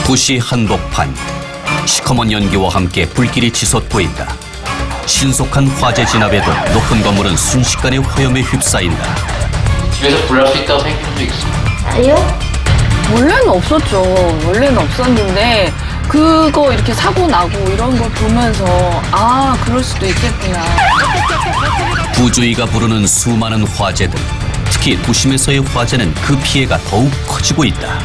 도시 한복판. 시커먼 연기와 함께 불길이 치솟고 있다. 신속한 화재 진압에도 높은 건물은 순식간에 화염에 휩싸인다. 집에서 불날 수 있다고 생각한 적 있습니다. 아니요? 원래는 없었죠. 원래는 없었는데 그거 이렇게 사고 나고 이런 걸 보면서 아, 그럴 수도 있겠구나. 부주의가 부르는 수많은 화재들. 특히 도심에서의 화재는 그 피해가 더욱 커지고 있다.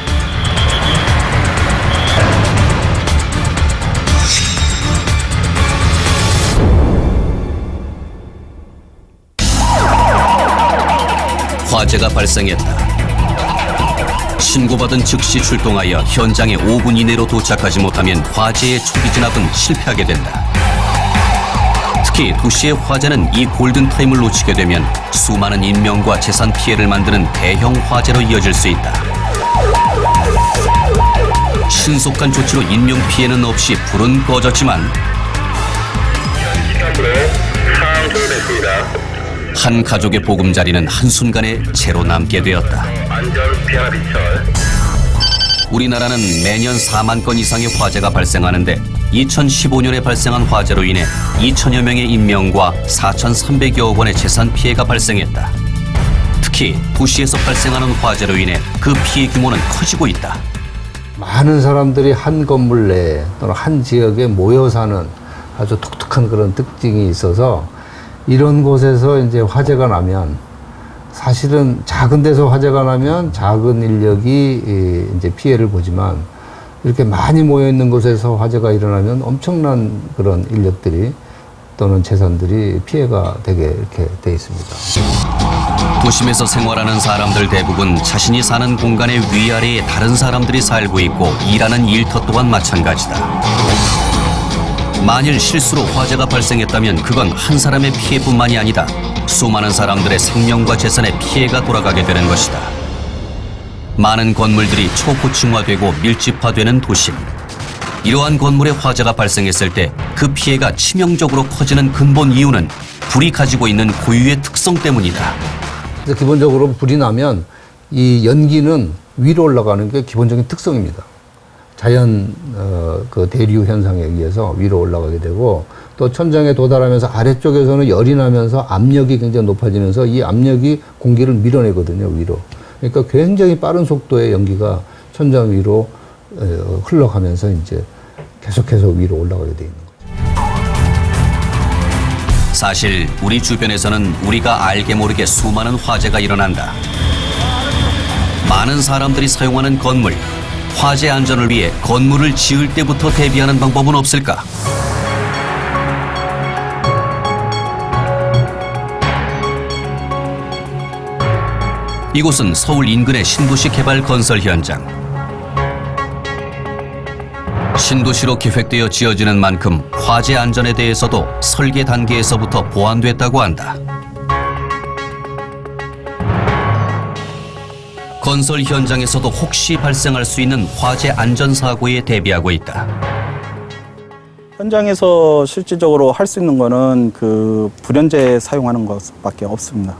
화재가 발생했다. 신고받은 즉시 출동하여 현장에 5분 이내로 도착하지 못하면 화재의 초기 진압은 실패하게 된다. 특히 도시의 화재는 이 골든타임을 놓치게 되면 수많은 인명과 재산 피해를 만드는 대형 화재로 이어질 수 있다. 신속한 조치로 인명 피해는 없이 불은 꺼졌지만 한 가족의 보금자리는 한순간에 채로 남게 되었다. 우리나라는 매년 4만 건 이상의 화재가 발생하는데 2015년에 발생한 화재로 인해 2천여 명의 인명과 4,300여억 원의 재산 피해가 발생했다. 특히 도시에서 발생하는 화재로 인해 그 피해 규모는 커지고 있다. 많은 사람들이 한 건물 내에 또는 한 지역에 모여 사는 아주 독특한 그런 특징이 있어서 이런 곳에서 이제 화재가 나면 사실은 작은 데서 화재가 나면 작은 인력이 이제 피해를 보지만 이렇게 많이 모여 있는 곳에서 화재가 일어나면 엄청난 그런 인력들이 또는 재산들이 피해가 되게 이렇게 돼 있습니다. 도심에서 생활하는 사람들 대부분 자신이 사는 공간의 위아래에 다른 사람들이 살고 있고 일하는 일터 또한 마찬가지다. 만일 실수로 화재가 발생했다면 그건 한 사람의 피해뿐만이 아니다. 수많은 사람들의 생명과 재산에 피해가 돌아가게 되는 것이다. 많은 건물들이 초고층화되고 밀집화되는 도심. 이러한 건물에 화재가 발생했을 때 그 피해가 치명적으로 커지는 근본 이유는 불이 가지고 있는 고유의 특성 때문이다. 그래서 기본적으로 불이 나면 이 연기는 위로 올라가는 게 기본적인 특성입니다. 자연 그 대류 현상에 의해서 위로 올라가게 되고 또 천장에 도달하면서 아래쪽에서는 열이 나면서 압력이 굉장히 높아지면서 이 압력이 공기를 밀어내거든요, 위로. 그러니까 굉장히 빠른 속도의 연기가 천장 위로 흘러가면서 이제 계속해서 위로 올라가게 돼 있는 거죠. 사실 우리 주변에서는 우리가 알게 모르게 수많은 화재가 일어난다. 많은 사람들이 사용하는 건물, 화재 안전을 위해 건물을 지을 때부터 대비하는 방법은 없을까? 이곳은 서울 인근의 신도시 개발 건설 현장. 신도시로 계획되어 지어지는 만큼 화재 안전에 대해서도 설계 단계에서부터 보완됐다고 한다. 건설 현장에서도 혹시 발생할 수 있는 화재 안전 사고에 대비하고 있다. 현장에서 실질적으로 할 수 있는 거는 그 불연제 사용하는 것밖에 없습니다.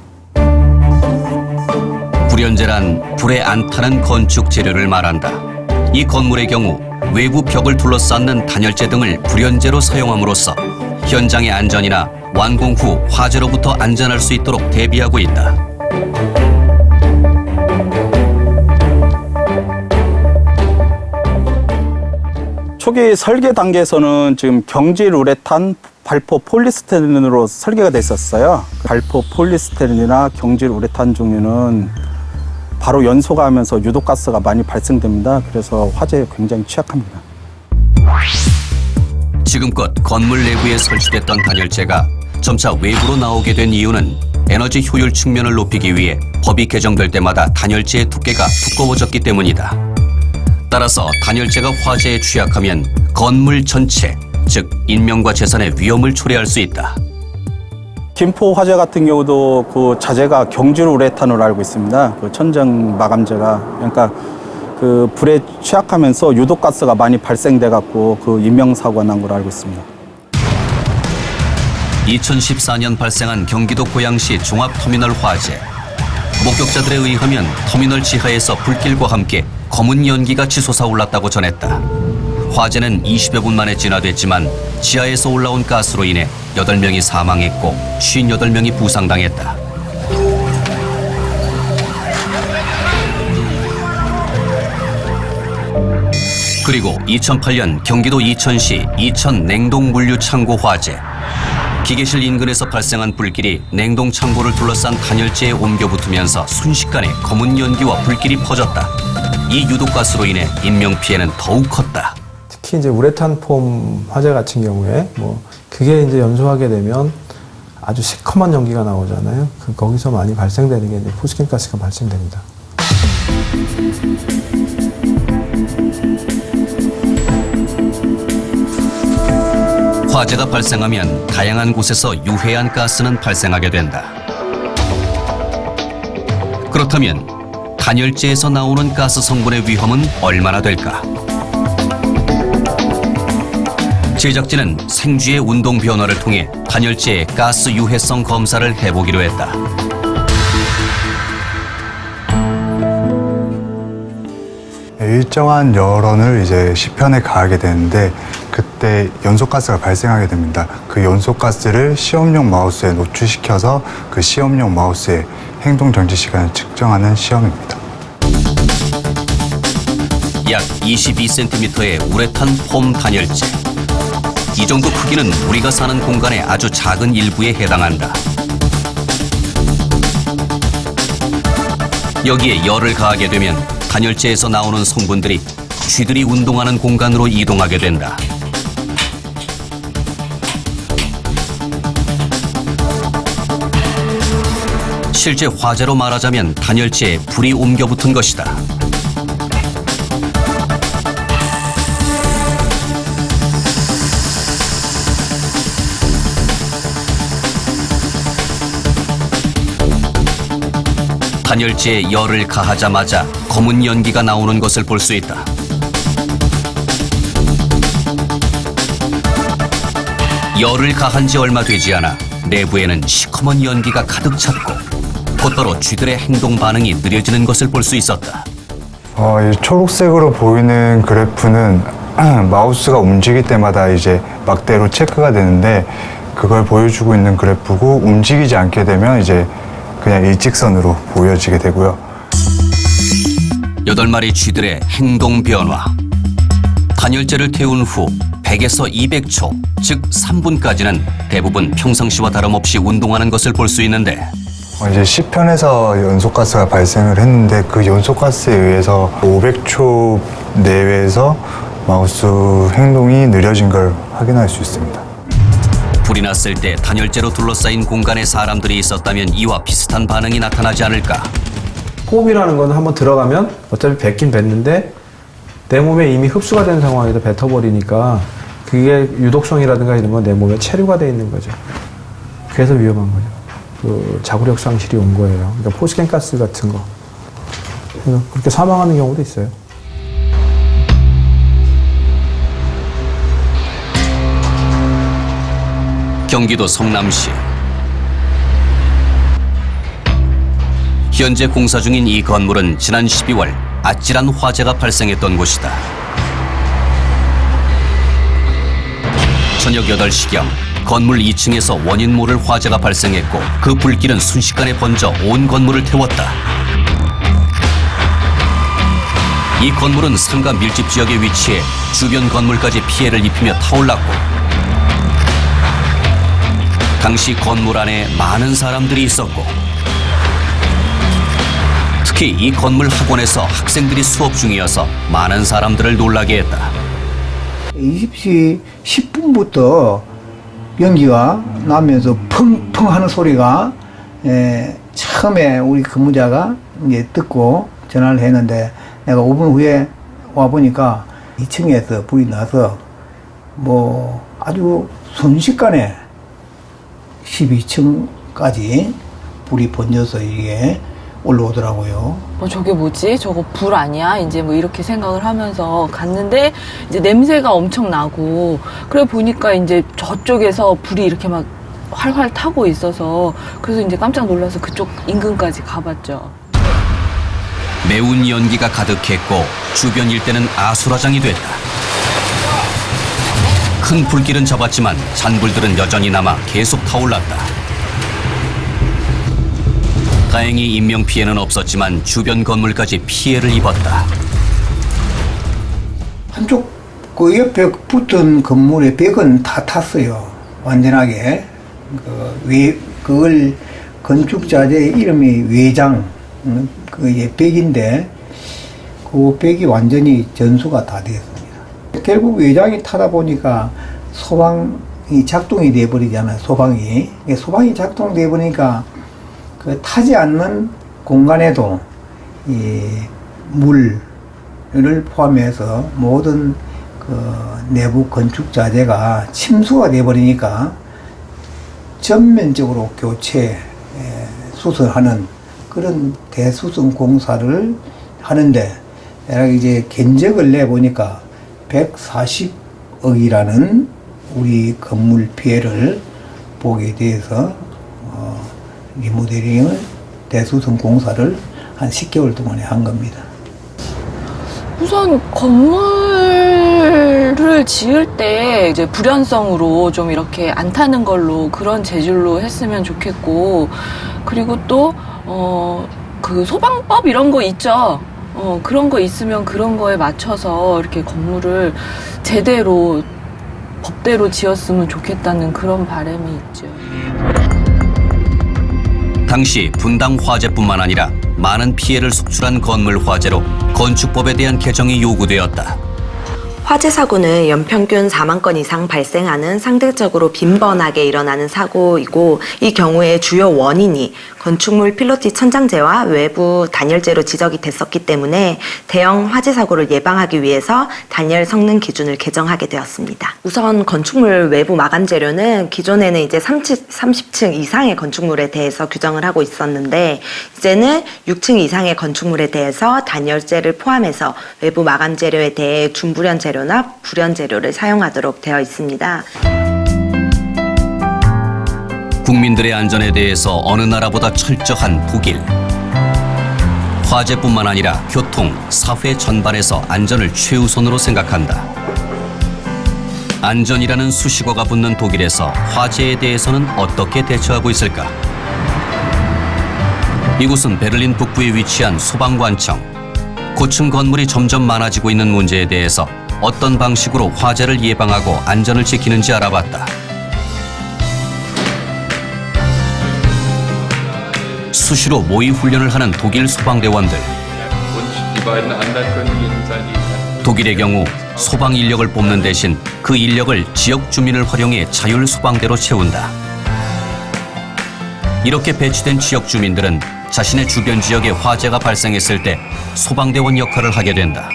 불연제란 불에 안 타는 건축 재료를 말한다. 이 건물의 경우 외부 벽을 둘러싸는 단열재 등을 불연제로 사용함으로써 현장의 안전이나 완공 후 화재로부터 안전할 수 있도록 대비하고 있다. 초기 설계 단계에서는 지금 경질 우레탄, 발포 폴리스테린으로 설계가 돼 있었어요. 발포 폴리스테린이나 경질 우레탄 종류는 바로 연소가 하면서 유독가스가 많이 발생됩니다. 그래서 화재에 굉장히 취약합니다. 지금껏 건물 내부에 설치됐던 단열재가 점차 외부로 나오게 된 이유는 에너지 효율 측면을 높이기 위해 법이 개정될 때마다 단열재의 두께가 두꺼워졌기 때문이다. 따라서 단열재가 화재에 취약하면 건물 전체, 즉 인명과 재산의 위험을 초래할 수 있다. 김포 화재 같은 경우도 그 자재가 경질 우레탄으로 알고 있습니다. 그 천정 마감재가 그러니까 그 불에 취약하면서 유독가스가 많이 발생돼 갖고 그 인명사고가 난 걸로 알고 있습니다. 2014년 발생한 경기도 고양시 종합터미널 화재. 목격자들에 의하면 터미널 지하에서 불길과 함께 검은 연기가 치솟아 올랐다고 전했다. 화재는 20여 분 만에 진화됐지만 지하에서 올라온 가스로 인해 8명이 사망했고 58명이 부상당했다. 그리고 2008년 경기도 이천시 이천 냉동물류 창고 화재. 기계실 인근에서 발생한 불길이 냉동 창고를 둘러싼 단열재에 옮겨 붙으면서 순식간에 검은 연기와 불길이 퍼졌다. 이 유독가스로 인해 인명피해는 더욱 컸다. 특히 이제 우레탄 폼 화재 같은 경우에 그게 이제 연소하게 되면 아주 시커먼 연기가 나오잖아요. 거기서 많이 발생되는 게 이제 포스킨 가스가 발생됩니다. 화재가 발생하면 다양한 곳에서 유해한 가스는 발생하게 된다. 그렇다면 단열재에서 나오는 가스 성분의 위험은 얼마나 될까? 제작진은 생쥐의 운동 변화를 통해 단열재의 가스 유해성 검사를 해보기로 했다. 일정한 열원을 이제 시편에 가하게 되는데 그때 연소가스가 발생하게 됩니다. 그 연소가스를 시험용 마우스에 노출시켜서 그 시험용 마우스의 행동 정지 시간을 측정하는 시험입니다. 약 22cm의 우레탄 폼 단열재. 이 정도 크기는 우리가 사는 공간의 아주 작은 일부에 해당한다. 여기에 열을 가하게 되면 단열재에서 나오는 성분들이 쥐들이 운동하는 공간으로 이동하게 된다. 실제 화재로 말하자면 단열재에 불이 옮겨 붙은 것이다. 단열재에 열을 가하자마자 검은 연기가 나오는 것을 볼 수 있다. 열을 가한 지 얼마 되지 않아 내부에는 시커먼 연기가 가득 찼고 곧바로 쥐들의 행동 반응이 느려지는 것을 볼 수 있었다. 이 초록색으로 보이는 그래프는 마우스가 움직일 때마다 이제 막대로 체크가 되는데 그걸 보여주고 있는 그래프고 움직이지 않게 되면 이제 그냥 일직선으로 보여지게 되고요. 8마리 쥐들의 행동 변화. 단열재를 태운 후 100에서 200초, 즉 3분까지는 대부분 평상시와 다름없이 운동하는 것을 볼 수 있는데 이제 시편에서 연소가스가 발생을 했는데 그 연소가스에 의해서 500초 내외에서 마우스 행동이 느려진 걸 확인할 수 있습니다. 불이 났을 때 단열재로 둘러싸인 공간에 사람들이 있었다면 이와 비슷한 반응이 나타나지 않을까? 호흡이라는 건 한번 들어가면 어차피 뱉긴 뱉는데 내 몸에 이미 흡수가 된 상황에서 뱉어버리니까 그게 유독성이라든가 이런 건 내 몸에 체류가 돼 있는 거죠. 그래서 위험한 거죠. 그 자구력 상실이 온 거예요. 그러니까 포스킨 가스 같은 거. 그래서 그렇게 사망하는 경우도 있어요. 경기도 성남시. 현재 공사 중인 이 건물은 지난 12월 아찔한 화재가 발생했던 곳이다. 저녁 8시경 건물 2층에서 원인 모를 화재가 발생했고 그 불길은 순식간에 번져 온 건물을 태웠다. 이 건물은 상가 밀집 지역에 위치해 주변 건물까지 피해를 입히며 타올랐고 당시 건물 안에 많은 사람들이 있었고 특히 이 건물 학원에서 학생들이 수업 중이어서 많은 사람들을 놀라게 했다. 20시 10분부터 연기가 나면서 펑펑 하는 소리가 처음에 우리 근무자가 이제 듣고 전화를 했는데 내가 5분 후에 와보니까 2층에서 불이 나서 아주 순식간에 12층까지 불이 번져서 이게 올라오더라고요. 저게 뭐지? 저거 불 아니야? 이제 이렇게 생각을 하면서 갔는데 이제 냄새가 엄청 나고 그래 보니까 이제 저쪽에서 불이 이렇게 막 활활 타고 있어서 그래서 이제 깜짝 놀라서 그쪽 인근까지 가봤죠. 매운 연기가 가득했고 주변 일대는 아수라장이 됐다. 큰 불길은 잡았지만 잔불들은 여전히 남아 계속 타올랐다. 다행히 인명피해는 없었지만 주변 건물까지 피해를 입었다. 한쪽 그 옆에 붙은 건물의 벽은 다 탔어요. 완전하게. 그걸 건축자재의 이름이 외장, 그게 벽인데 그 벽이 완전히 전수가 다 됐습니다. 결국 외장이 타다 보니까 소방이 작동이 돼버리잖아요. 소방이 작동돼 버리니까 그 타지 않는 공간에도 이 물을 포함해서 모든 그 내부 건축 자재가 침수가 돼 버리니까 전면적으로 교체 수선하는 그런 대수선 공사를 하는데 내가 이제 견적을 내 보니까 140억이라는 우리 건물 피해를 보게 돼서 리모델링을 대수선 공사를 한 10개월 동안에 한 겁니다. 우선 건물을 지을 때 이제 불연성으로 좀 이렇게 안 타는 걸로 그런 재질로 했으면 좋겠고, 그리고 또 그 소방법 이런 거 있죠. 그런 거 있으면 그런 거에 맞춰서 이렇게 건물을 제대로 법대로 지었으면 좋겠다는 그런 바람이 있죠. 당시 분당 화재뿐만 아니라 많은 피해를 속출한 건물 화재로 건축법에 대한 개정이 요구되었다. 화재 사고는 연평균 4만 건 이상 발생하는 상대적으로 빈번하게 일어나는 사고이고, 이 경우에 주요 원인이 건축물 필로티 천장재와 외부 단열재로 지적이 됐었기 때문에 대형 화재 사고를 예방하기 위해서 단열 성능 기준을 개정하게 되었습니다. 우선 건축물 외부 마감 재료는 기존에는 이제 30층 이상의 건축물에 대해서 규정을 하고 있었는데, 이제는 6층 이상의 건축물에 대해서 단열재를 포함해서 외부 마감 재료에 대해 준불연 재료나 불연 재료를 사용하도록 되어 있습니다. 국민들의 안전에 대해서 어느 나라보다 철저한 독일. 화재뿐만 아니라 교통, 사회 전반에서 안전을 최우선으로 생각한다. 안전이라는 수식어가 붙는 독일에서 화재에 대해서는 어떻게 대처하고 있을까? 이곳은 베를린 북부에 위치한 소방관청. 고층 건물이 점점 많아지고 있는 문제에 대해서 어떤 방식으로 화재를 예방하고 안전을 지키는지 알아봤다. 수시로 모의 훈련을 하는 독일 소방대원들. 독일의 경우 소방 인력을 뽑는 대신 그 인력을 지역 주민을 활용해 자율 소방대로 채운다. 이렇게 배치된 지역 주민들은 자신의 주변 지역에 화재가 발생했을 때 소방대원 역할을 하게 된다.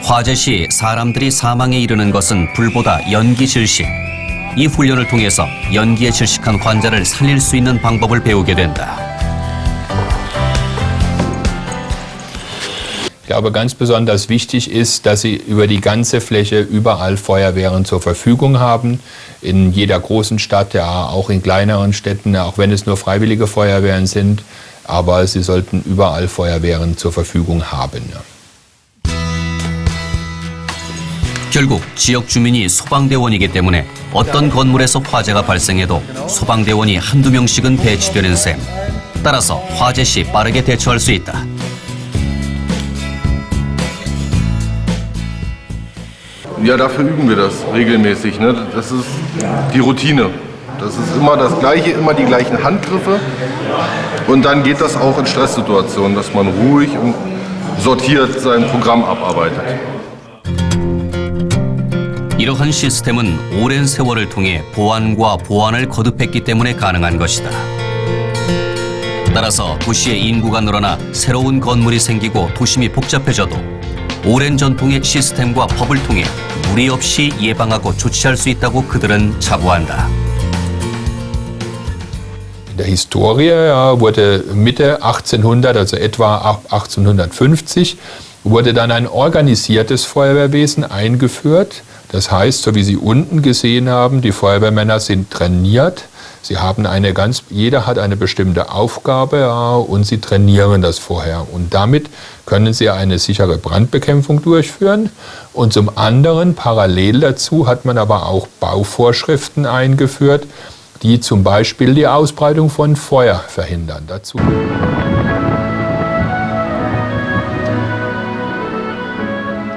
화재 시 사람들이 사망에 이르는 것은 불보다 연기 질식. 이 훈련을 통해서 연기에 질식한 환자를 살릴 수 있는 방법을 배우게 된다. Ich glaube, ganz besonders wichtig ist, dass sie über die ganze Fläche überall Feuerwehren zur Verfügung haben. In jeder großen Stadt, ja, auch in kleineren Städten, auch wenn es nur freiwillige Feuerwehren sind. Aber sie sollten überall Feuerwehren zur Verfügung haben. Ja. 결국 지역 주민이 소방대원이기 때문에 어떤 건물에서 화재가 발생해도 소방대원이 한두 명씩은 배치되는 셈. 따라서 화재 시 빠르게 대처할 수 있다. Ja, dafür üben wir das regelmäßig. Ne? Das ist die Routine. Das ist immer das Gleiche, immer die gleichen Handgriffe. Und dann geht das auch in Stresssituationen, dass man ruhig und sortiert sein Programm abarbeitet. 이러한 시스템은 오랜 세월을 통해 보안과 보안을 거듭했기 때문에 가능한 것이다. 따라서 도시의 인구가 늘어나 새로운 건물이 생기고 도심이 복잡해져도 오랜 전통의 시스템과 법을 통해 무리 없이 예방하고 조치할 수 있다고 그들은 자부한다. In der Historie wurde Mitte 1800, also etwa ab 1850, wurde dann ein organisiertes Feuerwehrwesen eingeführt. Das heißt, so wie Sie unten gesehen haben, die Feuerwehrmänner sind trainiert. Sie haben jeder hat eine bestimmte Aufgabe, ja, und sie trainieren das vorher. Und damit können sie eine sichere Brandbekämpfung durchführen. Und zum anderen, parallel dazu, hat man aber auch Bauvorschriften eingeführt, die zum Beispiel die Ausbreitung von Feuer verhindern. Dazu.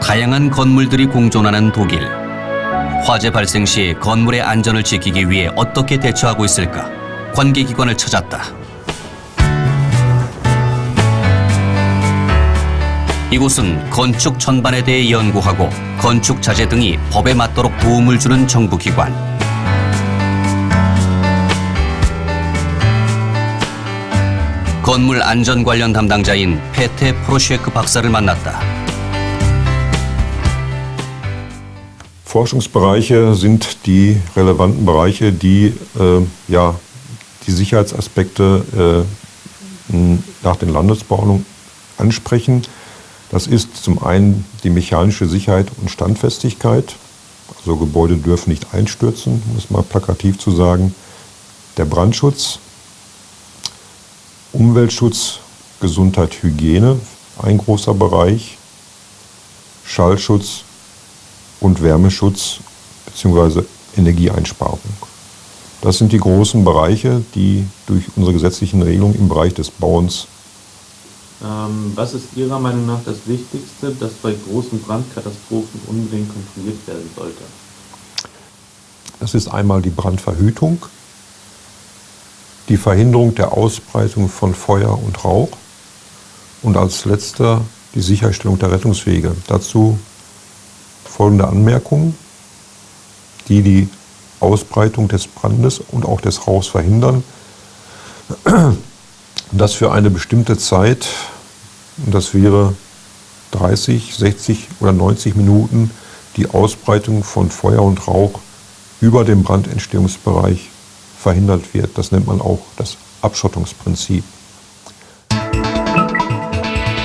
다양한 건물들이 공존하는 독일. 화재 발생 시 건물의 안전을 지키기 위해 어떻게 대처하고 있을까? 관계기관을 찾았다. 이곳은 건축 전반에 대해 연구하고 건축 자재 등이 법에 맞도록 도움을 주는 정부기관. 건물 안전 관련 담당자인 페테 프로셰크 박사를 만났다. Forschungsbereiche sind die relevanten Bereiche, die die Sicherheitsaspekte nach den Landesbauordnungen ansprechen. Das ist zum einen die mechanische Sicherheit und Standfestigkeit. Also Gebäude dürfen nicht einstürzen, um es mal plakativ zu sagen. Der Brandschutz, Umweltschutz, Gesundheit, Hygiene, ein großer Bereich. Schallschutz und Wärmeschutz bzw. Energieeinsparung. Das sind die großen Bereiche, die durch unsere gesetzlichen Regelungen im Bereich des Bauens. Was ist Ihrer Meinung nach das Wichtigste, das bei großen Brandkatastrophen unbedingt kontrolliert werden sollte? Das ist einmal die Brandverhütung, die Verhinderung der Ausbreitung von Feuer und Rauch und als letzter die Sicherstellung der Rettungswege. Dazu folgende Anmerkungen, die die Ausbreitung des Brandes und auch des Rauchs verhindern. Das für eine bestimmte Zeit, und das wäre 30, 60 oder 90 Minuten, die Ausbreitung von Feuer und Rauch über dem Brandentstehungsbereich verhindert wird. Das nennt man auch das Abschottungsprinzip.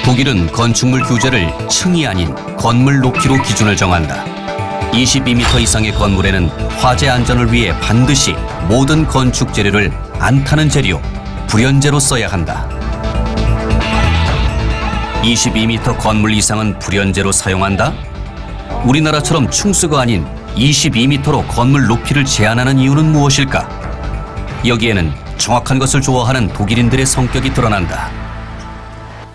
독일은 건축물 규제를 층이 아닌 건물 높이로 기준을 정한다. 22m 이상의 건물에는 화재 안전을 위해 반드시 모든 건축 재료를 안 타는 재료, 불연재로 써야 한다. 22m 건물 이상은 불연재로 사용한다? 우리나라처럼 충수가 아닌 22m로 건물 높이를 제한하는 이유는 무엇일까? 여기에는 정확한 것을 좋아하는 독일인들의 성격이 드러난다.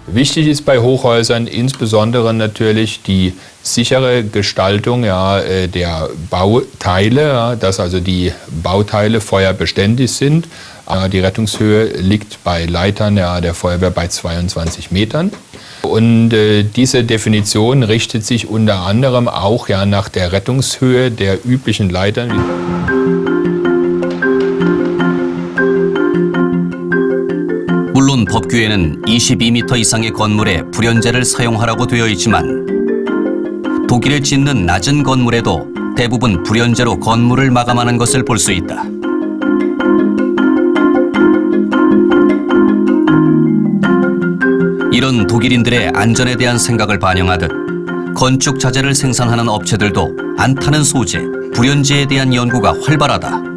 Wichtig ist bei Hochhäusern insbesondere natürlich die sichere Gestaltung der Bauteile, dass also die Bauteile feuerbeständig sind. Die Rettungshöhe liegt bei Leitern der Feuerwehr bei 22 Metern. Und diese Definition richtet sich unter anderem auch nach der Rettungshöhe der üblichen Leitern. 물론 법규에는 22m 이상의 건물에 불연재를 사용하라고 되어 있지만 독일에 짓는 낮은 건물에도 대부분 불연재로 건물을 마감하는 것을 볼 수 있다. 이런 독일인들의 안전에 대한 생각을 반영하듯 건축 자재를 생산하는 업체들도 안 타는 소재, 불연재에 대한 연구가 활발하다.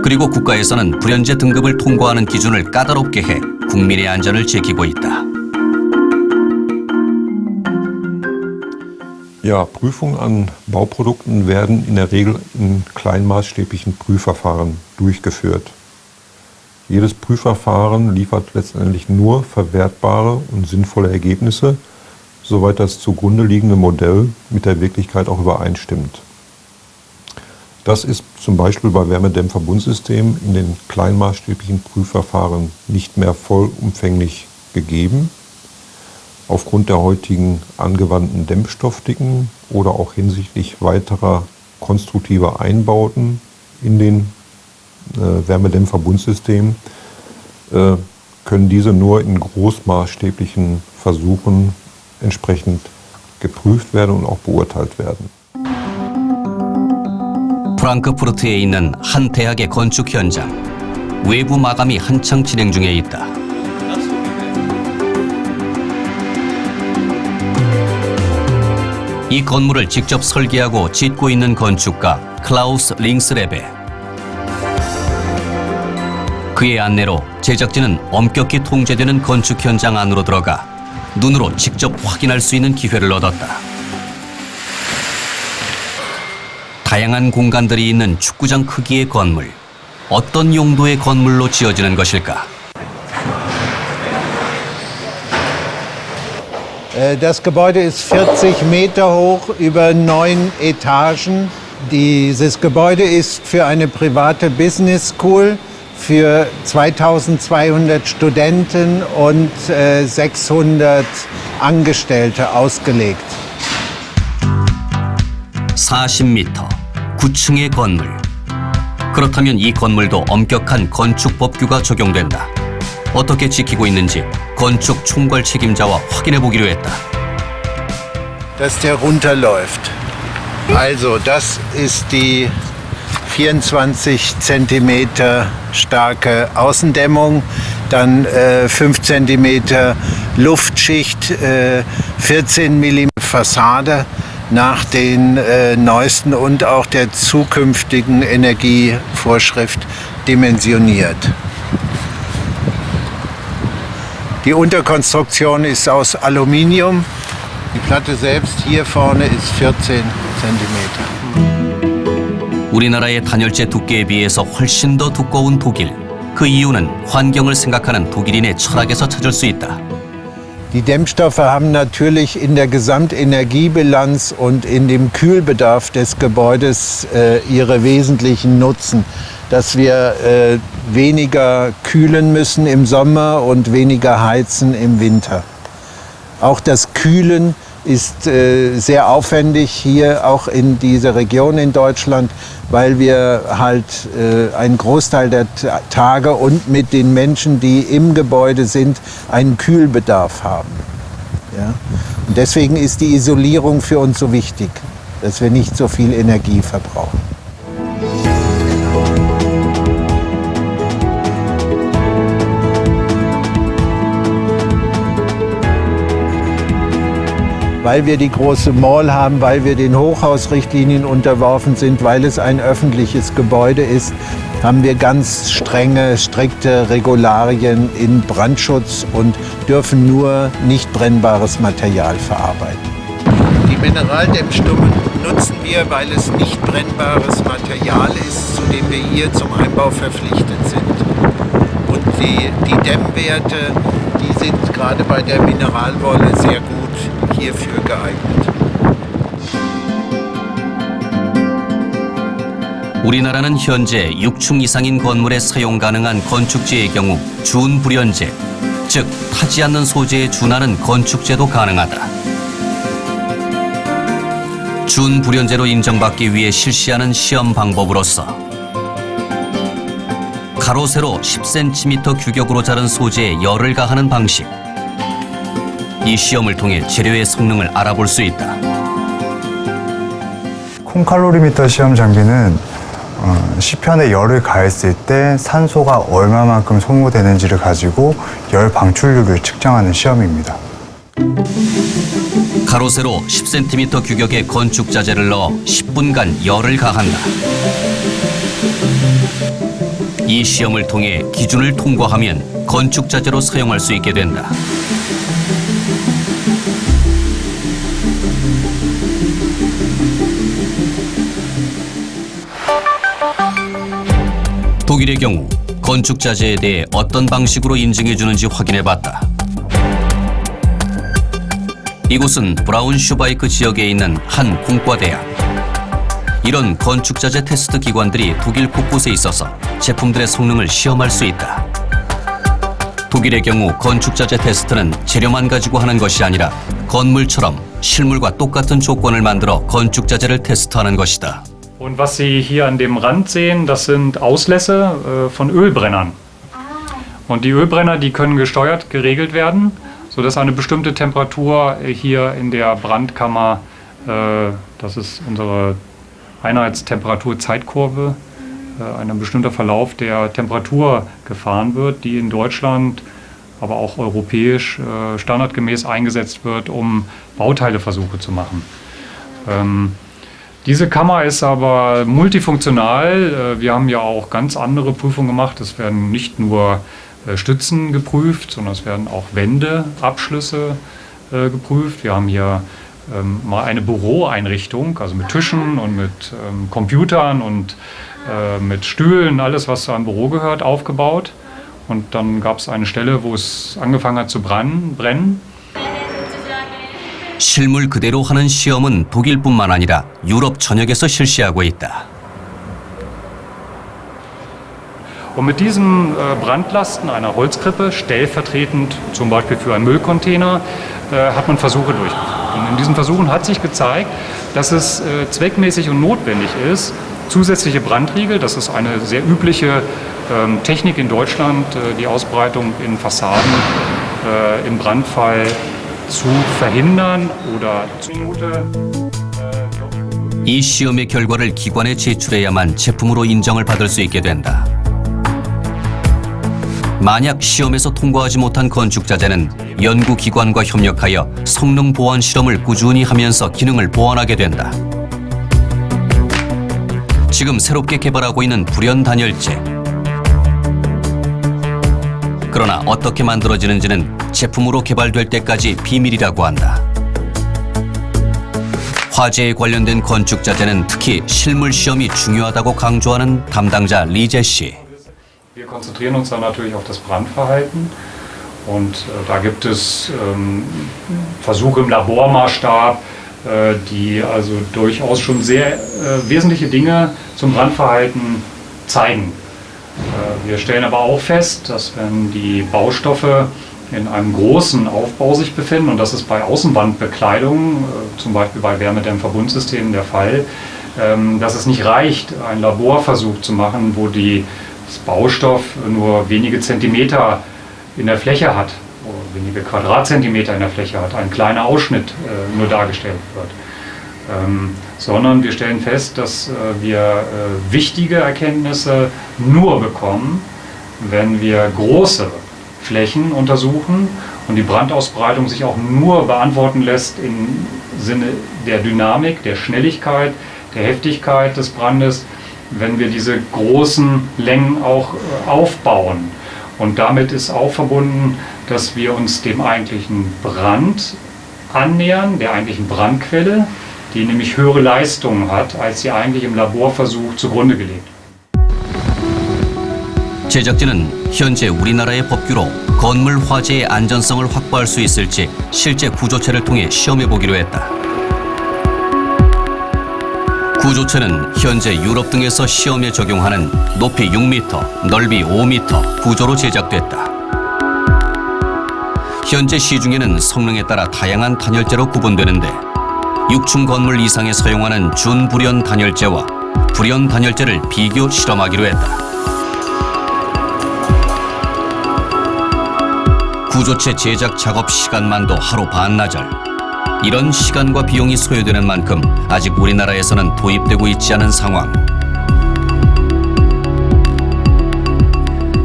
그리고 국가에서는 불연재 등급을 통과하는 기준을 까다롭게 해 국민의 안전을 지키고 있다. Ja, Prüfungen an Bauprodukten werden in der Regel in kleinmaßstäblichen Prüfverfahren durchgeführt. Jedes Prüfverfahren liefert letztendlich nur verwertbare und sinnvolle Ergebnisse, soweit das zugrunde liegende Modell mit der Wirklichkeit auch übereinstimmt. Das ist zum Beispiel bei Wärmedämmverbundsystemen in den kleinmaßstäblichen Prüfverfahren nicht mehr vollumfänglich gegeben. Aufgrund der heutigen angewandten Dämpfstoffdicken oder auch hinsichtlich weiterer konstruktiver Einbauten in den Wärmedämmverbundsystemen können diese nur in großmaßstäblichen Versuchen entsprechend geprüft werden und auch beurteilt werden. 프랑크푸르트에 있는 한 대학의 건축 현장. 외부 마감이 한창 진행 중에 있다. 이 건물을 직접 설계하고 짓고 있는 건축가 클라우스 링스레베. 그의 안내로 제작진은 엄격히 통제되는 건축 현장 안으로 들어가 눈으로 직접 확인할 수 있는 기회를 얻었다. 다양한 공간들이 있는 축구장 크기의 건물. 어떤 용도의 건물로 지어지는 것일까? Das Gebäude ist 40 Meter hoch über 9 Etagen. Dieses Gebäude ist für eine private Business School für 2200 Studenten und 600 Angestellte ausgelegt. 40m, 9층의 건물. 그렇다면 이 건물도 엄격한 건축 법규가 적용된다. 어떻게 지키고 있는지 건축 총괄 책임자와 확인해 보기로 했다. Dass der runterläuft. Also, das ist die 24 Zentimeter starke Außendämmung, dann 5 Zentimeter Luftschicht, 14 mm Fassade nach den neuesten und auch der zukünftigen Energievorschrift dimensioniert. Die Unterkonstruktion ist aus Aluminium. Die Platte selbst hier vorne ist 14 Zentimeter. 우리나라의 단열재 두께에 비해서 훨씬 더 두꺼운 독일. 그 이유는 환경을 생각하는 독일인의 철학에서 찾을 수 있다. Die Dämmstoffe haben natürlich in der Gesamtenergiebilanz und in dem Kühlbedarf des Gebäudes ihre wesentlichen Nutzen. Dass wir weniger kühlen müssen im Sommer und weniger heizen im Winter. Auch das Kühlen ist sehr aufwendig hier auch in dieser Region in Deutschland, weil wir halt einen Großteil der Tage und mit den Menschen, die im Gebäude sind, einen Kühlbedarf haben. Ja? Und deswegen ist die Isolierung für uns so wichtig, dass wir nicht so viel Energie verbrauchen. Weil wir die große Mall haben, weil wir den Hochhausrichtlinien unterworfen sind, weil es ein öffentliches Gebäude ist, haben wir ganz strikte Regularien in Brandschutz und dürfen nur nicht brennbares Material verarbeiten. Die Mineraldämmstummen nutzen wir, weil es nicht brennbares Material ist, zu dem wir hier zum Einbau verpflichtet sind. Und die Dämmwerte, die sind gerade bei der Mineralwolle sehr gut hierfür geeignet. 우리나라는 현재 6층 이상인 건물에 사용 가능한 건축재의 경우 준불연재, 즉 타지 않는 소재에 준하는 건축재도 가능하다. 준불연재로 인정받기 위해 실시하는 시험 방법으로서 가로 세로 10cm 규격으로 자른 소재에 열을 가하는 방식. 이 시험을 통해 재료의 성능을 알아볼 수 있다. 콩칼로리미터 시험 장비는 시편에 열을 가했을 때 산소가 얼마만큼 소모되는지를 가지고 열 방출률을 측정하는 시험입니다. 가로 세로 10cm 규격의 건축 자재를 넣어 10분간 열을 가한다. 이 시험을 통해 기준을 통과하면 건축 자재로 사용할 수 있게 된다. 독일의 경우 건축 자재에 대해 어떤 방식으로 인증해 주는지 확인해 봤다. 이곳은 브라운슈바이크 지역에 있는 한 공과대학. 이런 건축 자재 테스트 기관들이 독일 곳곳에 있어서 제품들의 성능을 시험할 수 있다. 독일의 경우 건축 자재 테스트는 재료만 가지고 하는 것이 아니라 건물처럼 실물과 똑같은 조건을 만들어 건축 자재를 테스트하는 것이다. Und was Sie hier an dem Rand sehen, das sind Auslässe von Ölbrennern. Und die Ölbrenner, die können gesteuert, geregelt werden, sodass eine bestimmte Temperatur hier in der Brandkammer, das ist unsere Einheitstemperatur-Zeitkurve, ein bestimmter Verlauf der Temperatur gefahren wird, die in Deutschland, aber auch europäisch standardgemäß eingesetzt wird, um Bauteileversuche zu machen. Diese Kammer ist aber multifunktional. Wir haben ja auch ganz andere Prüfungen gemacht. Es werden nicht nur Stützen geprüft, sondern es werden auch Wände, Abschlüsse geprüft. Wir haben hier mal eine Büroeinrichtung, also mit Tischen und mit Computern und mit Stühlen, alles was zu einem Büro gehört, aufgebaut. Und dann gab es eine Stelle, wo es angefangen hat zu brennen. 실물 그대로 하는 시험은 독일뿐만 아니라 유럽 전역에서 실시하고 있다. Und mit diesen Brandlasten einer Holzkrippe, stellvertretend zum Beispiel für einen Müllcontainer, hat man Versuche durchgeführt. Und in diesen Versuchen hat sich gezeigt, dass es zweckmäßig und notwendig ist, zusätzliche Brandriegel, das ist eine sehr übliche Technik in Deutschland, die Ausbreitung in Fassaden im Brandfall zu verhindern oder 이 시험의 결과를 기관에 제출해야만 제품으로 인정을 받을 수 있게 된다. 만약 시험에서 통과하지 못한 건축자재는 연구기관과 협력하여 성능 보완 실험을 꾸준히 하면서 기능을 보완하게 된다. 지금 새롭게 개발하고 있는 불연 단열재. 그러나 어떻게 만들어지는지는 제품으로 개발될 때까지 비밀이라고 한다. 화재에 관련된 건축자재는 특히 실물 시험이 중요하다고 강조하는 담당자 리제 씨. Wir konzentrieren uns dann natürlich auf das Brandverhalten und da gibt es Versuche im Labormaßstab, die also durchaus schon sehr wesentliche Dinge zum Brandverhalten zeigen. Wir stellen aber auch fest, dass wenn die Baustoffe in einem großen Aufbau sich befinden, und das ist bei Außenwandbekleidung, zum Beispiel bei Wärmedämmverbundsystemen der Fall, dass es nicht reicht, einen Laborversuch zu machen, wo das Baustoff nur wenige Zentimeter in der Fläche hat, oder wenige Quadratzentimeter in der Fläche hat, ein kleiner Ausschnitt nur dargestellt wird. Sondern wir stellen fest, dass wir wichtige Erkenntnisse nur bekommen, wenn wir große Flächen untersuchen und die Brandausbreitung sich auch nur beantworten lässt im Sinne der Dynamik, der Schnelligkeit, der Heftigkeit des Brandes, wenn wir diese großen Längen auch aufbauen. Und damit ist auch verbunden, dass wir uns dem eigentlichen Brand annähern, der eigentlichen Brandquelle, die nämlich höhere Leistungen hat, als sie eigentlich im Laborversuch zugrunde gelegt. 제작진은 현재 우리나라의 법규로 건물 화재의 안전성을 확보할 수 있을지 실제 구조체를 통해 시험해보기로 했다. 구조체는 현재 유럽 등에서 시험에 적용하는 높이 6m, 넓이 5m 구조로 제작됐다. 현재 시중에는 성능에 따라 다양한 단열재로 구분되는데 6층 건물 이상에 사용하는 준불연 단열재와 불연 단열재를 비교 실험하기로 했다. 구조체 제작 작업 시간만도 하루 반나절. 이런 시간과 비용이 소요되는 만큼 아직 우리나라에서는 도입되고 있지 않은 상황.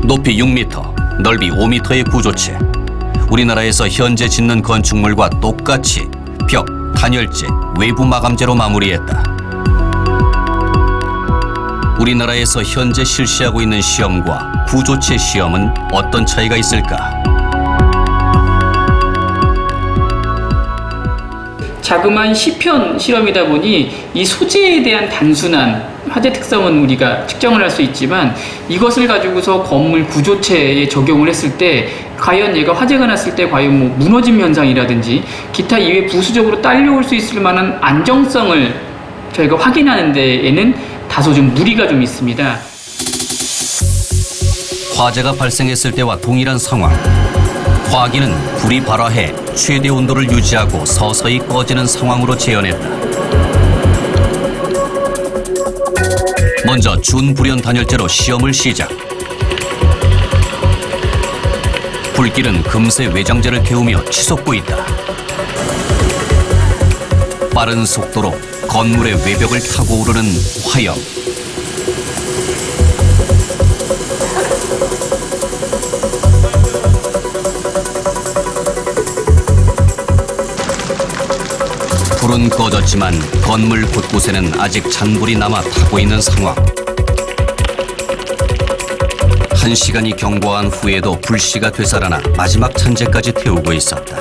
높이 6m, 넓이 5m의 구조체. 우리나라에서 현재 짓는 건축물과 똑같이 벽, 단열재, 외부 마감재로 마무리했다. 우리나라에서 현재 실시하고 있는 시험과 구조체 시험은 어떤 차이가 있을까? 자그마한 시편 실험이다 보니 이 소재에 대한 단순한 화재 특성은 우리가 측정을 할 수 있지만 이것을 가지고서 건물 구조체에 적용을 했을 때 과연 얘가 화재가 났을 때 과연 뭐 무너짐 현상이라든지 기타 이외 부수적으로 딸려올 수 있을 만한 안정성을 저희가 확인하는 데에는 다소 좀 무리가 좀 있습니다. 화재가 발생했을 때와 동일한 상황. 화기는 불이 발화해 최대 온도를 유지하고 서서히 꺼지는 상황으로 재현했다. 먼저 준불연 단열재로 시험을 시작. 불길은 금세 외장재를 태우며 치솟고 있다. 빠른 속도로 건물의 외벽을 타고 오르는 화염. 푸른 불은 꺼졌지만 건물 곳곳에는 아직 잔불이 남아 타고 있는 상황. 1시간이 경과한 후에도 불씨가 되살아나 마지막 잔재까지 태우고 있었다.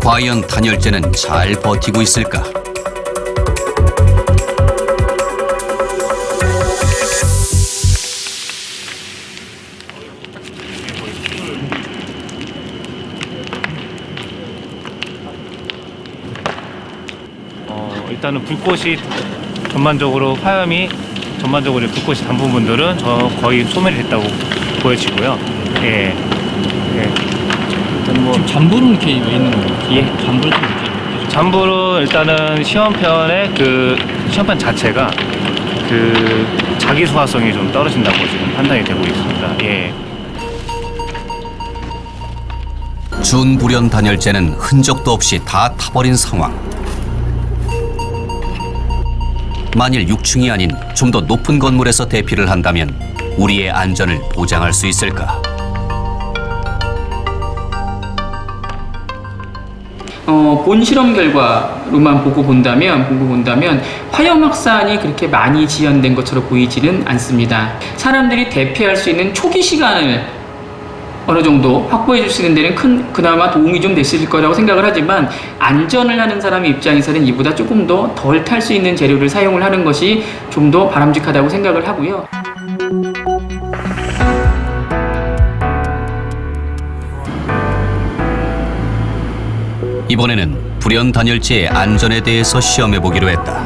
과연 단열재는 잘 버티고 있을까? 일단은 불꽃이 전반적으로 화염이 전반적으로 불꽃이 단 부분들은 거의 소멸이 됐다고 보여지고요. 예. 일단 뭐 지금 잔불은 이렇게 왜 있는 거예요? 예. 잔불은 이렇게 잔불은 일단은 시험편의 그 시험편 자체가 그 자기 소화성이 좀 떨어진다고 지금 판단이 되고 있습니다. 예. 준불연 단열재는 흔적도 없이 다 타버린 상황. 만일 6층이 아닌 좀 더 높은 건물에서 대피를 한다면 우리의 안전을 보장할 수 있을까? 본 실험 결과로만 보고 본다면 화염 확산이 그렇게 많이 지연된 것처럼 보이지는 않습니다. 사람들이 대피할 수 있는 초기 시간을 어느 정도 확보해 줄 수 있는 데는 그나마 도움이 좀 됐을 거라고 생각을 하지만 안전을 하는 사람의 입장에서는 이보다 조금 더 덜 탈 수 있는 재료를 사용을 하는 것이 좀 더 바람직하다고 생각을 하고요. 이번에는 불연 단열재의 안전에 대해서 시험해 보기로 했다.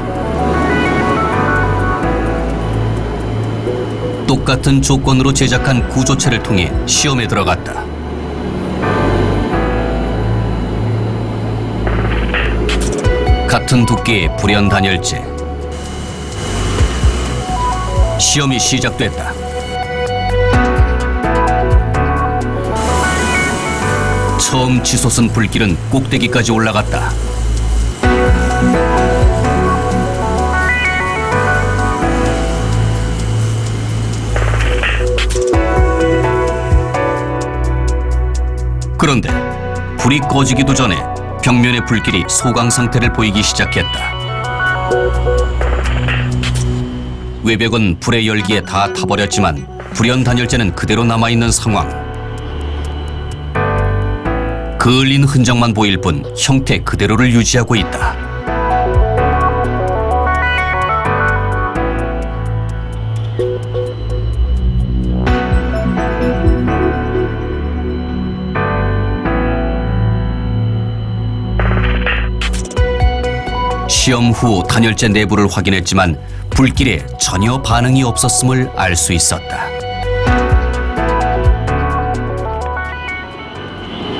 똑같은 조건으로 제작한 구조체를 통해 시험에 들어갔다. 같은 두께의 불연 단열재. 시험이 시작됐다. 처음 치솟은 불길은 꼭대기까지 올라갔다. 그런데 불이 꺼지기도 전에 벽면의 불길이 소강 상태를 보이기 시작했다. 외벽은 불의 열기에 다 타버렸지만 불연 단열재는 그대로 남아있는 상황. 그을린 흔적만 보일 뿐 형태 그대로를 유지하고 있다. 시험 후 단열재 내부를 확인했지만 불길에 전혀 반응이 없었음을 알 수 있었다.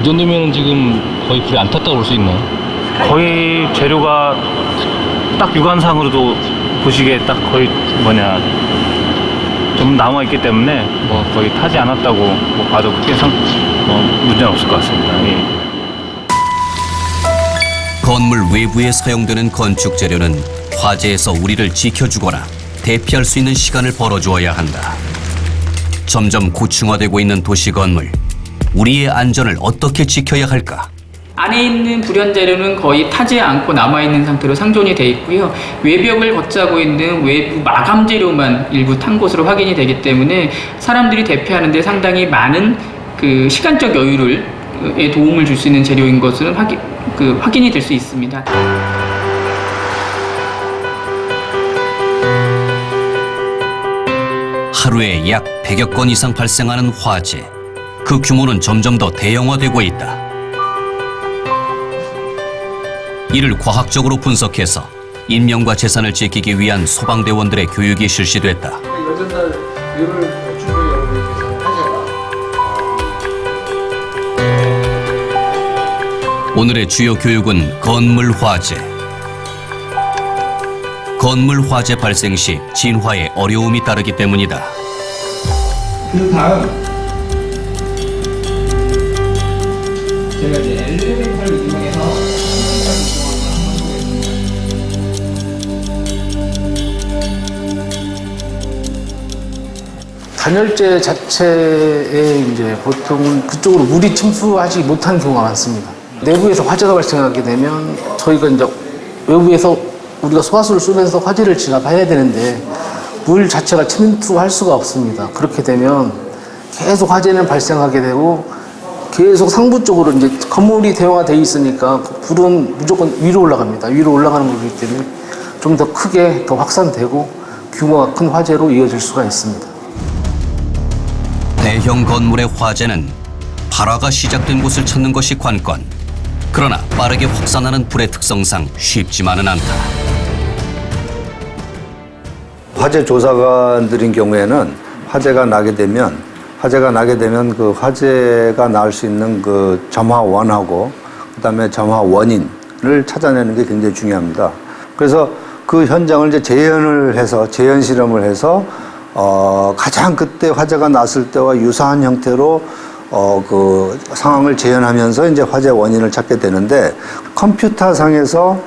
이 정도면 지금 거의 불이 안 탔다고 볼 수 있나요? 거의 재료가 딱 육안상으로도 보시기에 딱 거의 좀 남아있기 때문에 뭐 거의 타지 않았다고 뭐 봐도 크게 문제는 없을 것 같습니다. 예. 건물 외부에 사용되는 건축 재료는 화재에서 우리를 지켜주거나 대피할 수 있는 시간을 벌어주어야 한다. 점점 고층화되고 있는 도시 건물. 우리의 안전을 어떻게 지켜야 할까? 안에 있는 불연 재료는 거의 타지 않고 남아있는 상태로 상존이 되어 있고요. 외벽을 걷자고 있는 외부 마감 재료만 일부 탄 것으로 확인이 되기 때문에 사람들이 대피하는 데 상당히 많은 그 시간적 여유에 도움을 줄 수 있는 재료인 것은 확인이 될 수 있습니다. 하루에 약 100여 건 이상 발생하는 화재. 그 규모는 점점 더 대형화되고 있다. 이를 과학적으로 분석해서 인명과 재산을 지키기 위한 소방대원들의 교육이 실시됐다. 오늘의 주요 교육은 건물 화재. 건물 화재 발생 시 진화에 어려움이 따르기 때문이다. 그 다음 제가 이제 엘리베이터를 이용해서 단열재 자체에 이제 보통은 그쪽으로 물이 침투하지 못한 경우가 많습니다. 내부에서 화재가 발생하게 되면 저희가 이제 외부에서 우리가 소화수를 쏘면서 화재를 진압해야 되는데 물 자체가 침투할 수가 없습니다. 그렇게 되면 계속 화재는 발생하게 되고 계속 상부 쪽으로 이제 건물이 대형화되어 있으니까 불은 무조건 위로 올라갑니다. 위로 올라가는 거기 때문에 좀 더 크게 더 확산되고 규모가 큰 화재로 이어질 수가 있습니다. 대형 건물의 화재는 발화가 시작된 곳을 찾는 것이 관건. 그러나 빠르게 확산하는 불의 특성상 쉽지만은 않다. 화재 조사관들인 경우에는 화재가 나게 되면 그 화재가 날 수 있는 그 점화원하고 그다음에 점화 원인을 찾아내는 게 굉장히 중요합니다. 그래서 그 현장을 이제 재현 실험을 해서 가장 그때 화재가 났을 때와 유사한 형태로 그 상황을 재현하면서 이제 화재 원인을 찾게 되는데 컴퓨터상에서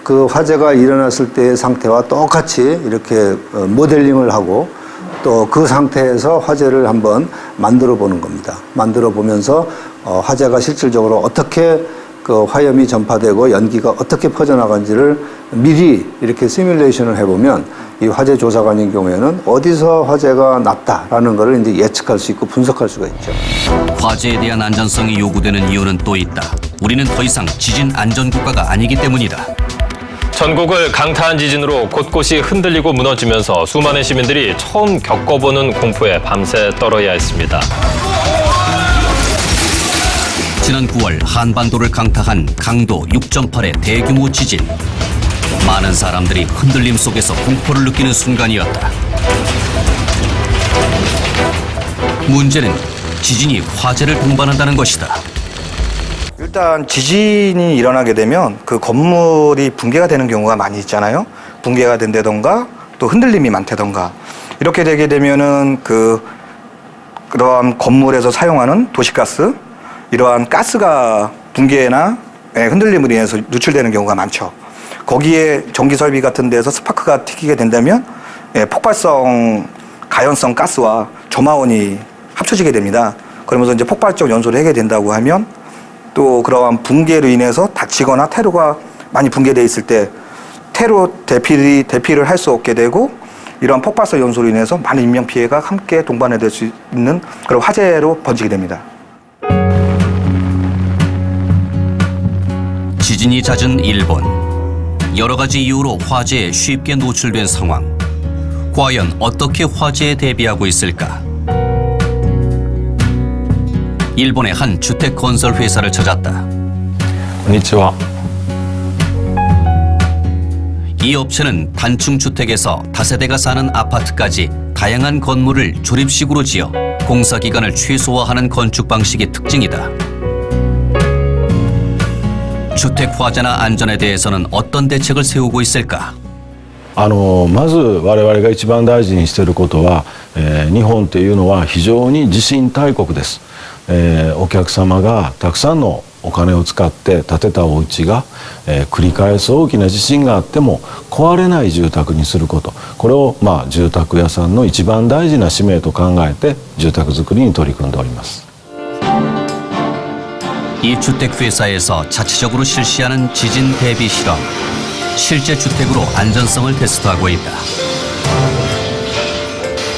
그 화재가 일어났을 때의 상태와 똑같이 이렇게 모델링을 하고 또 그 상태에서 화재를 한번 만들어 보는 겁니다. 만들어 보면서 화재가 실질적으로 어떻게 그 화염이 전파되고 연기가 어떻게 퍼져나간지를 미리 이렇게 시뮬레이션을 해보면 이 화재 조사관인 경우에는 어디서 화재가 났다라는 것을 이제 예측할 수 있고 분석할 수가 있죠. 화재에 대한 안전성이 요구되는 이유는 또 있다. 우리는 더 이상 지진 안전 국가가 아니기 때문이다. 전국을 강타한 지진으로 곳곳이 흔들리고 무너지면서 수많은 시민들이 처음 겪어보는 공포에 밤새 떨어야 했습니다. 지난 9월 한반도를 강타한 강도 6.8의 대규모 지진. 많은 사람들이 흔들림 속에서 공포를 느끼는 순간이었다. 문제는 지진이 화재를 동반한다는 것이다. 일단 지진이 일어나게 되면 그 건물이 붕괴가 되는 경우가 많이 있잖아요. 붕괴가 된다던가 또 흔들림이 많다던가 이렇게 되게 되면은 그러한 건물에서 사용하는 도시가스 이러한 가스가 붕괴나 흔들림으로 인해서 누출되는 경우가 많죠. 거기에 전기 설비 같은 데서 스파크가 튀기게 된다면 폭발성 가연성 가스와 점화원이 합쳐지게 됩니다. 그러면서 이제 폭발적 연소를 하게 된다고 하면 또 그러한 붕괴로 인해서 다치거나 테러가 많이 붕괴되어 있을 때 테러 대피를 할 수 없게 되고 이러한 폭발성 연소로 인해서 많은 인명피해가 함께 동반될 수 있는 그런 화재로 번지게 됩니다. 지진이 잦은 일본. 여러 가지 이유로 화재에 쉽게 노출된 상황. 과연 어떻게 화재에 대비하고 있을까? 일본의 한 주택 건설 회사를 찾았다. 안녕하세요. 이 업체는 단층 주택에서 다세대가 사는 아파트까지 다양한 건물을 조립식으로 지어 공사 기간을 최소화하는 건축 방식이 특징이다. 주택 화재나 안전에 대해서는 어떤 대책을 세우고 있을까? まず我々が一番大事にしていることは、日本というのは非常に地震大国です。お客様がたくさんのお金を使って建てたお家が、繰り返す大きな地震があっても壊れない住宅にすること、これを住宅屋さんの一番大事な使命と考えて住宅作りに取り組んでおります。 이 주택회사에서 자체적으로 실시하는 지진 대비 실험. 실제 주택으로 안전성을 테스트하고 있다.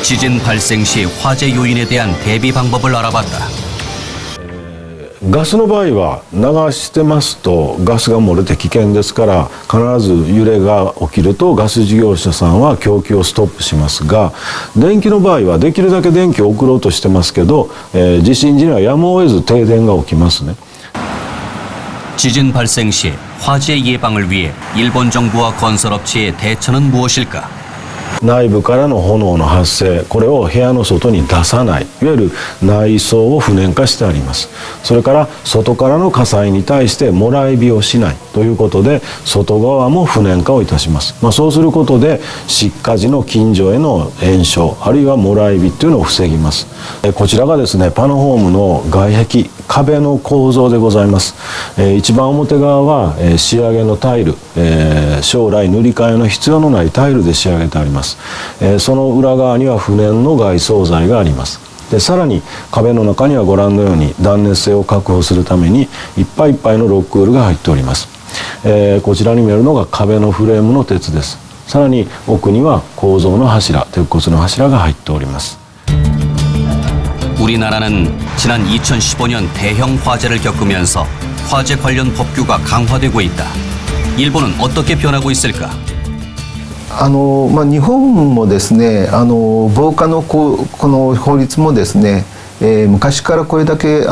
지진 발생 시 화재 요인에 대한 대비 방법을 알아봤다. ガスの場合は流してますとガスが漏れて危険ですから必ず揺れが起きるとガス事業者さんは供給をストップしますが電気の場合はできるだけ電気を送ろうとしてますけど、地震時にはやむを得ず停電が起きますね。 지진 발생 시 화재 예방을 위해 일본 정부와 건설업체의 대처는 무엇일까? 内部からの炎の発生これを部屋の外に出さないいわゆる内装を不燃化してありますそれから外からの火災に対してもらい火をしないということで外側も不燃化をいたします、そうすることで失火時の近所への延焼あるいはもらい火っていうのを防ぎますこちらがですねパノホームの外壁壁の構造でございます。一番表側は、仕上げのタイル、将来塗り替えの必要のないタイルで仕上げてあります。その裏側には不燃の外装材があります。でさらに壁の中にはご覧のように断熱性を確保するためにいっぱいいっぱいのロックウールが入っております。こちらに見えるのが壁のフレームの鉄です。さらに奥には構造の柱、鉄骨の柱が入っております。 우리나라는 지난 2015년 대형 화재를 겪으면서 화재 관련 법규가 강화되고 있다. 일본은 어떻게 변하고 있을까? 日本もですね、防火のこの法律もですね、昔からこれだけ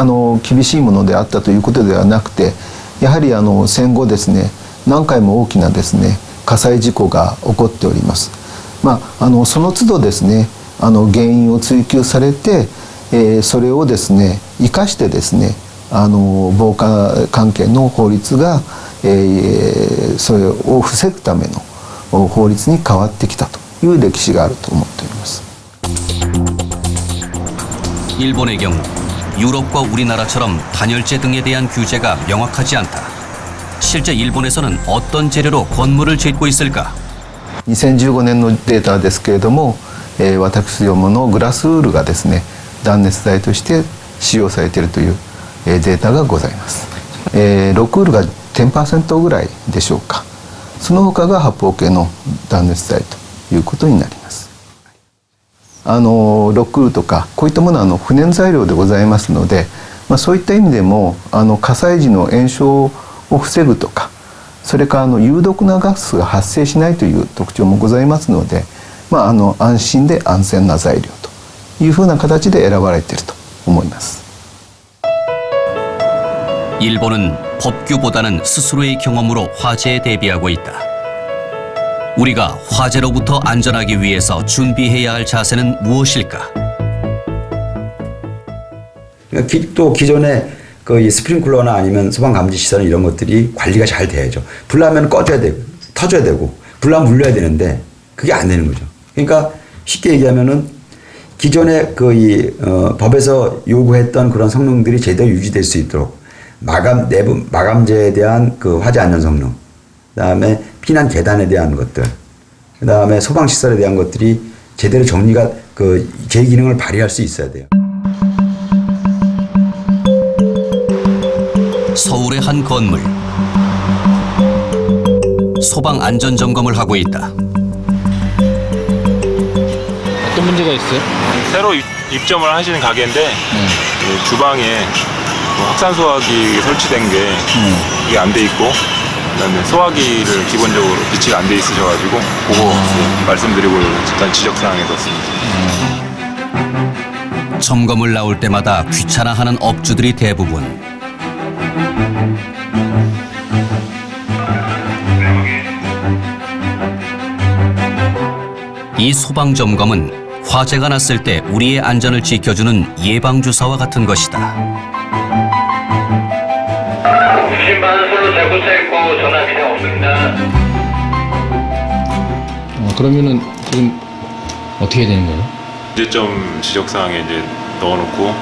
厳しいものであったということではなくて、やはり戦後ですね、何回も大きなですね火災事故が起こっております。その都度ですね、原因を追求されて、それをですね生かしてですね、防火関係の法律が、それを防ぐための法律に変わってきたという歴史があると思っております。 일본의 경우 유럽과 우리나라처럼 단열재 등에 대한 규제가 명확하지 않다. 실제 일본에서는 어떤 재료로 건물을 짓고 있을까? 2015年のデータですけれども、私どものグラスウールがですね断熱材として使用されているというデータがございます。ロックウールが 10% ぐらいでしょうか。その他が発泡系の断熱材ということになります。ロックウールとかこういったものは不燃材料でございますので、そういった意味でも火災時の延焼を防ぐとか、それから有毒なガスが発生しないという特徴もございますので、安心で安全な材料というふうな形で選ばれていると思います。 일본은 법규보다는 스스로의 경험으로 화재에 대비하고 있다. 우리가 화재로부터 안전하기 위해서 준비해야 할 자세는 무엇일까? 또 기존에 이 스프링클러나 아니면 소방 감지 시설 이런 것들이 관리가 잘 돼야죠. 불나면 꺼줘야 되고 터줘야 되고 불나면 물려야 되는데 그게 안 되는 거죠. 그러니까 쉽게 얘기하면은 기존에 법에서 요구했던 그런 성능들이 제대로 유지될 수 있도록 내부 마감재에 대한 화재 안전 성능, 그다음에 피난 계단에 대한 것들, 그다음에 소방 시설에 대한 것들이 제대로 정리가 제 기능을 발휘할 수 있어야 돼요. 서울의 한 건물. 소방 안전 점검을 하고 있다. 어떤 문제가 있어요? 새로 입점을 하시는 가게인데 그 주방에 확산 소화기 설치된 게 이게 안 돼 있고, 그다음에 소화기를 기본적으로 비치가 안 돼 있으셔가지고 그거 말씀드리고 일단 지적 사항에 넣었습니다. 점검을 나올 때마다 귀찮아하는 업주들이 대부분. 이 소방 점검은 화재가 났을 때 우리의 안전을 지켜주는 예방 주사와 같은 것이다. 주신반은 잘 고쳐있고 전화 필요 없습니다. 그러면은 지금 어떻게 되는 거예요? 문제점 지적 사항에 이제 넣어놓고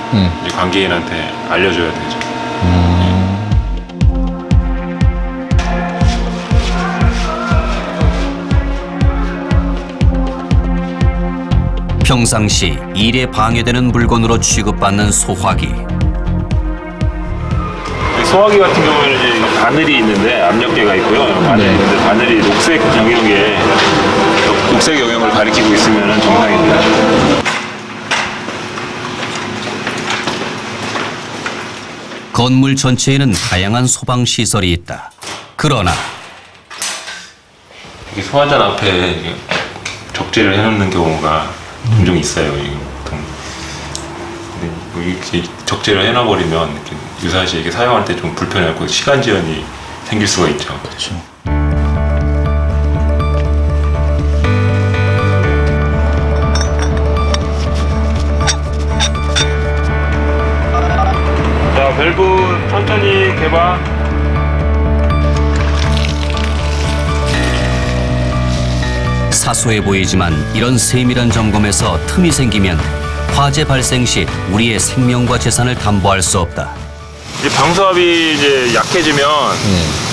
이제 관계인한테 알려줘야 되죠. 평상시 일에 방해되는 물건으로 취급받는 소화기. 소화기 같은 경우에는 이제 바늘이 있는데 압력계가 있고요. 바늘이 있는데 바늘이 녹색 영역에 녹색 영역을 가리키고 있으면 정상입니다. 건물 전체에는 다양한 소방 시설이 있다. 그러나 이게 소화전 앞에 적재를 해놓는 경우가 종종 있어요. 보통. 근데 이렇게 적재를 해놔버리면 유사시 이게 사용할 때 좀 불편하고 시간 지연이 생길 수가 있죠. 그렇죠. 자, 밸브 천천히 개방. 사소해 보이지만 이런 세밀한 점검에서 틈이 생기면 화재 발생 시 우리의 생명과 재산을 담보할 수 없다. 이제 방수압이 이제 약해지면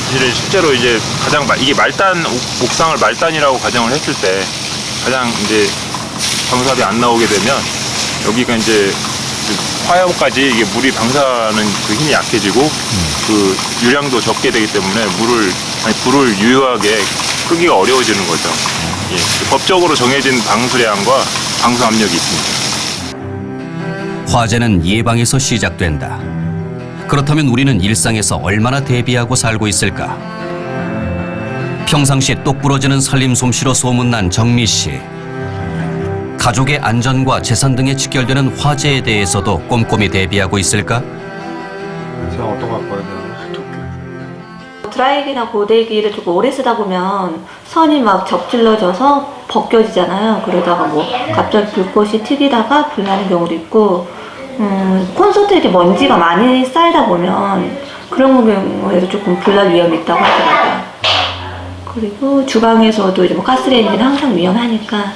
사실은 실제로 이제 가장 이게 말단 옥상을 말단이라고 가정을 했을 때 가장 이제 방수압이 안 나오게 되면 여기가 이제 그 화염까지 이게 물이 방사하는 그 힘이 약해지고 그 유량도 적게 되기 때문에 불을 유효하게 끄기가 어려워지는 거죠. 예, 법적으로 정해진 방수량과 방수 압력이 있습니다. 화재는 예방에서 시작된다. 그렇다면 우리는 일상에서 얼마나 대비하고 살고 있을까? 평상시 똑 부러지는 살림 솜씨로 소문난 정미 씨. 가족의 안전과 재산 등에 직결되는 화재에 대해서도 꼼꼼히 대비하고 있을까? 제가 어떤 거 갖고 와야 되나? 드라이기나 고데기를 조금 오래 쓰다 보면 선이 막 접질러져서 벗겨지잖아요. 그러다가 뭐 갑자기 불꽃이 튀기다가 불나는 경우도 있고, 콘솔트에 이렇게 먼지가 많이 쌓이다 보면 그런 경우에도 조금 불날 위험이 있다고 하더라고요. 그리고 주방에서도 이제 뭐 가스레인지는 항상 위험하니까.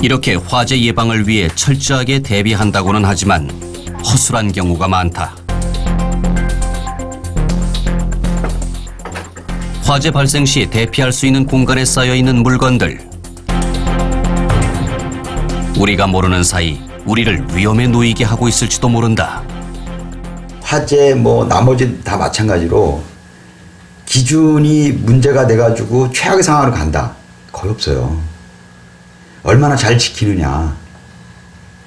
이렇게 화재 예방을 위해 철저하게 대비한다고는 하지만 허술한 경우가 많다. 화재 발생 시 대피할 수 있는 공간에 쌓여있는 물건들. 우리가 모르는 사이 우리를 위험에 놓이게 하고 있을지도 모른다. 화재 뭐 나머지 다 마찬가지로 기준이 문제가 돼가지고 최악의 상황으로 간다. 거의 없어요. 얼마나 잘 지키느냐,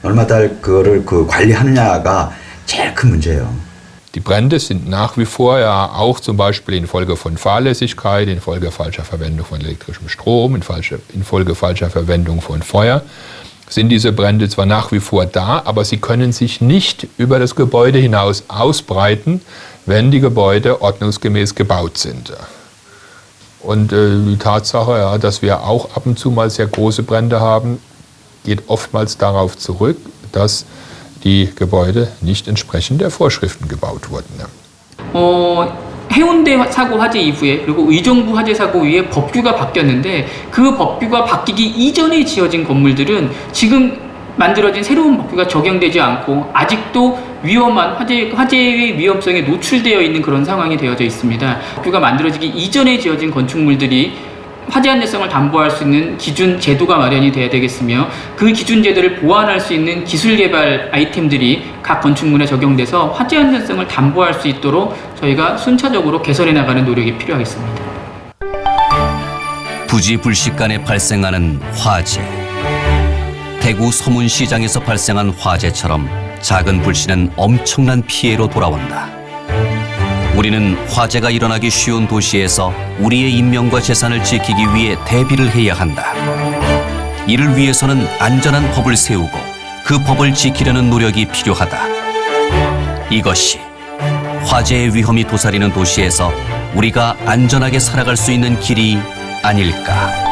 얼마나 그거를 관리하느냐가 제일 큰 문제예요. Die Brände sind nach wie vor ja auch zum Beispiel infolge von Fahrlässigkeit, infolge falscher Verwendung von elektrischem Strom, infolge falscher Verwendung von Feuer, sind diese Brände zwar nach wie vor da, aber sie können sich nicht über das Gebäude hinaus ausbreiten, wenn die Gebäude ordnungsgemäß gebaut sind. Und die Tatsache, ja, dass wir auch ab und zu mal sehr große Brände haben, geht oftmals darauf zurück, dass die Gebäude nicht entsprechend der Vorschriften gebaut wurden. 해운대 사고 화재 이후에 그리고 의정부 화재 사고 이후에 법규가 바뀌었는데 그 법규가 바뀌기 이전에 지어진 건물들은 지금 만들어진 새로운 법규가 적용되지 않고 아직도 위험한 화재의 위험성에 노출되어 있는 그런 상황이 되어져 있습니다. 법규가 만들어지기 이전에 지어진 건축물들이 화재 안전성을 담보할 수 있는 기준 제도가 마련이 돼야 되겠으며 그 기준 제도를 보완할 수 있는 기술 개발 아이템들이 각 건축물에 적용돼서 화재 안전성을 담보할 수 있도록 저희가 순차적으로 개선해 나가는 노력이 필요하겠습니다. 부지불식간에 발생하는 화재. 대구 서문시장에서 발생한 화재처럼 작은 불씨는 엄청난 피해로 돌아온다. 우리는 화재가 일어나기 쉬운 도시에서 우리의 인명과 재산을 지키기 위해 대비를 해야 한다. 이를 위해서는 안전한 법을 세우고 그 법을 지키려는 노력이 필요하다. 이것이 화재의 위험이 도사리는 도시에서 우리가 안전하게 살아갈 수 있는 길이 아닐까.